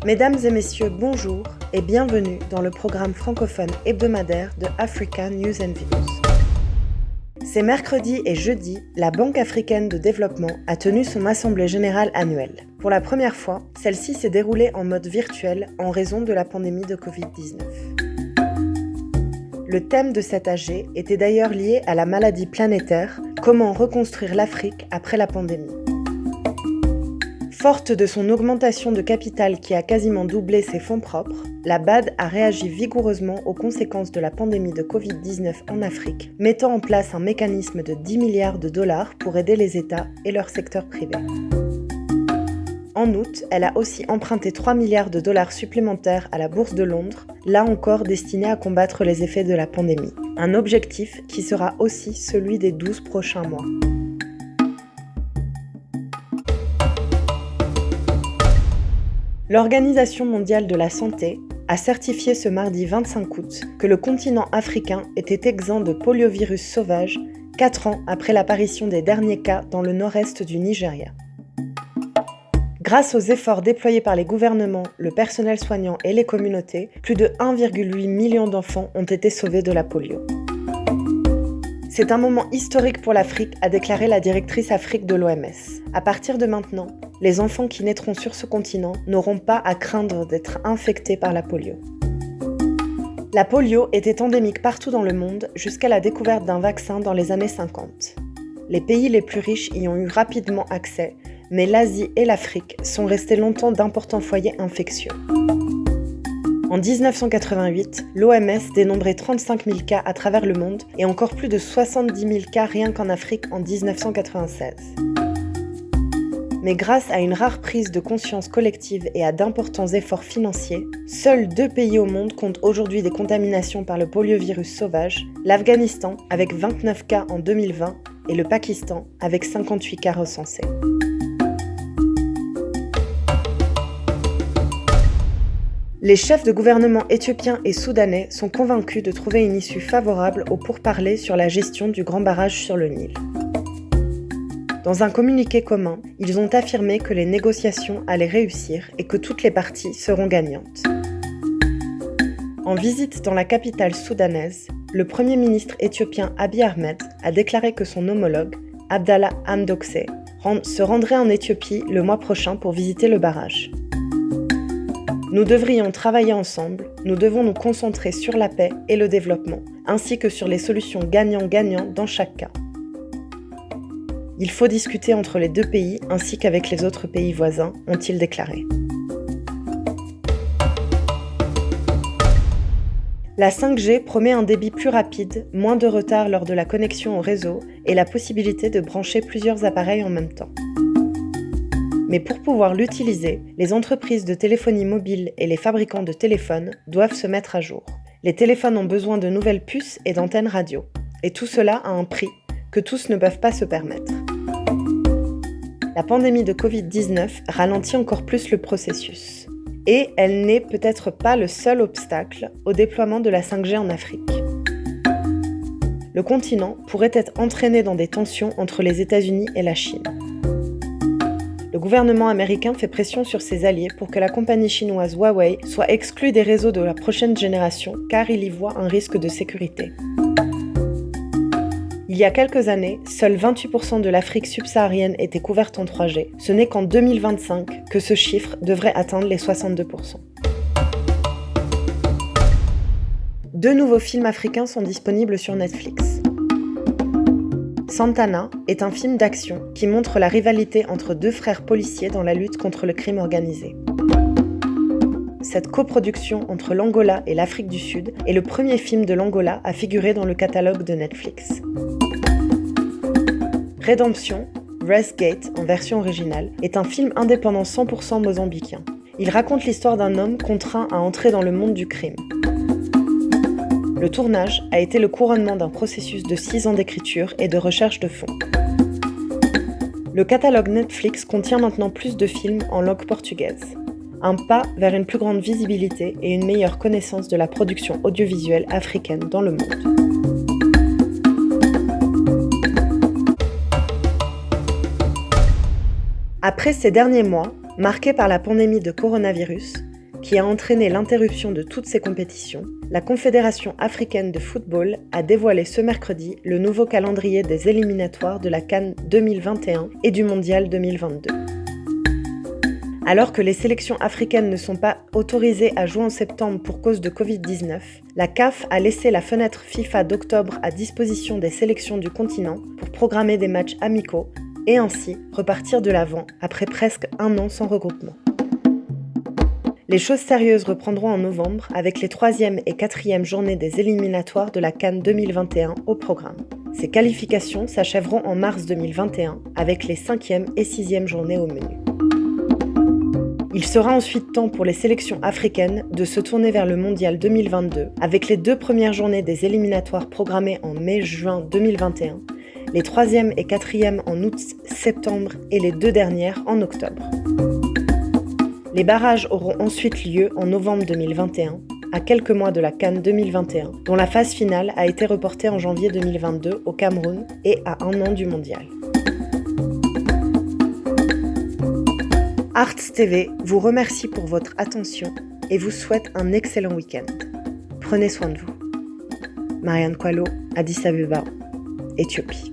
Mesdames et messieurs, bonjour et bienvenue dans le programme francophone hebdomadaire de Africa News and Views. Ces mercredis et jeudis, la Banque africaine de développement a tenu son assemblée générale annuelle. Pour la première fois, celle-ci s'est déroulée en mode virtuel en raison de la pandémie de Covid-19. Le thème de cette AG était d'ailleurs lié à la maladie planétaire, comment reconstruire l'Afrique après la pandémie. Forte de son augmentation de capital qui a quasiment doublé ses fonds propres, la BAD a réagi vigoureusement aux conséquences de la pandémie de Covid-19 en Afrique, mettant en place un mécanisme de 10 milliards de dollars pour aider les États et leur secteur privé. En août, elle a aussi emprunté 3 milliards de dollars supplémentaires à la Bourse de Londres, là encore destinée à combattre les effets de la pandémie. Un objectif qui sera aussi celui des 12 prochains mois. L'Organisation mondiale de la santé a certifié ce mardi 25 août que le continent africain était exempt de poliovirus sauvage 4 ans après l'apparition des derniers cas dans le nord-est du Nigeria. Grâce aux efforts déployés par les gouvernements, le personnel soignant et les communautés, plus de 1,8 million d'enfants ont été sauvés de la polio. C'est un moment historique pour l'Afrique, a déclaré la directrice Afrique de l'OMS. À partir de maintenant, les enfants qui naîtront sur ce continent n'auront pas à craindre d'être infectés par la polio. La polio était endémique partout dans le monde jusqu'à la découverte d'un vaccin dans les années 50. Les pays les plus riches y ont eu rapidement accès, mais l'Asie et l'Afrique sont restés longtemps d'importants foyers infectieux. En 1988, l'OMS dénombrait 35 000 cas à travers le monde et encore plus de 70 000 cas rien qu'en Afrique en 1996. Mais grâce à une rare prise de conscience collective et à d'importants efforts financiers, seuls 2 pays au monde comptent aujourd'hui des contaminations par le poliovirus sauvage, l'Afghanistan avec 29 cas en 2020 et le Pakistan avec 58 cas recensés. Les chefs de gouvernement éthiopiens et soudanais sont convaincus de trouver une issue favorable aux pourparlers sur la gestion du grand barrage sur le Nil. Dans un communiqué commun, ils ont affirmé que les négociations allaient réussir et que toutes les parties seront gagnantes. En visite dans la capitale soudanaise, le Premier ministre éthiopien Abiy Ahmed a déclaré que son homologue, Abdallah Hamdokse, se rendrait en Éthiopie le mois prochain pour visiter le barrage. Nous devrions travailler ensemble, nous devons nous concentrer sur la paix et le développement, ainsi que sur les solutions gagnant-gagnant dans chaque cas. Il faut discuter entre les 2 pays ainsi qu'avec les autres pays voisins, ont-ils déclaré. La 5G promet un débit plus rapide, moins de retard lors de la connexion au réseau et la possibilité de brancher plusieurs appareils en même temps. Mais pour pouvoir l'utiliser, les entreprises de téléphonie mobile et les fabricants de téléphones doivent se mettre à jour. Les téléphones ont besoin de nouvelles puces et d'antennes radio. Et tout cela à un prix que tous ne peuvent pas se permettre. La pandémie de Covid-19 ralentit encore plus le processus. Et elle n'est peut-être pas le seul obstacle au déploiement de la 5G en Afrique. Le continent pourrait être entraîné dans des tensions entre les États-Unis et la Chine. Le gouvernement américain fait pression sur ses alliés pour que la compagnie chinoise Huawei soit exclue des réseaux de la prochaine génération car il y voit un risque de sécurité. Il y a quelques années, seuls 28% de l'Afrique subsaharienne était couverte en 3G. Ce n'est qu'en 2025 que ce chiffre devrait atteindre les 62%. 2 nouveaux films africains sont disponibles sur Netflix. Santana est un film d'action qui montre la rivalité entre 2 frères policiers dans la lutte contre le crime organisé. Cette coproduction entre l'Angola et l'Afrique du Sud est le premier film de l'Angola à figurer dans le catalogue de Netflix. Redemption, Westgate en version originale, est un film indépendant 100% mozambicain. Il raconte l'histoire d'un homme contraint à entrer dans le monde du crime. Le tournage a été le couronnement d'un processus de 6 ans d'écriture et de recherche de fonds. Le catalogue Netflix contient maintenant plus de films en langue portugaise. Un pas vers une plus grande visibilité et une meilleure connaissance de la production audiovisuelle africaine dans le monde. Après ces derniers mois, marqués par la pandémie de coronavirus, qui a entraîné l'interruption de toutes ces compétitions, la Confédération africaine de football a dévoilé ce mercredi le nouveau calendrier des éliminatoires de la CAN 2021 et du Mondial 2022. Alors que les sélections africaines ne sont pas autorisées à jouer en septembre pour cause de Covid-19, la CAF a laissé la fenêtre FIFA d'octobre à disposition des sélections du continent pour programmer des matchs amicaux et ainsi repartir de l'avant après presque un an sans regroupement. Les choses sérieuses reprendront en novembre avec les 3e et 4e journées des éliminatoires de la CAN 2021 au programme. Ces qualifications s'achèveront en mars 2021 avec les 5e et 6e journées au menu. Il sera ensuite temps pour les sélections africaines de se tourner vers le Mondial 2022 avec les 2 premières journées des éliminatoires programmées en mai-juin 2021, les 3e et 4e en août-septembre et les 2 dernières en octobre. Les barrages auront ensuite lieu en novembre 2021, à quelques mois de la CAN 2021, dont la phase finale a été reportée en janvier 2022 au Cameroun et à un an du Mondial. Arts TV vous remercie pour votre attention et vous souhaite un excellent week-end. Prenez soin de vous. Marianne Kwalo, Addis Abeba, Éthiopie.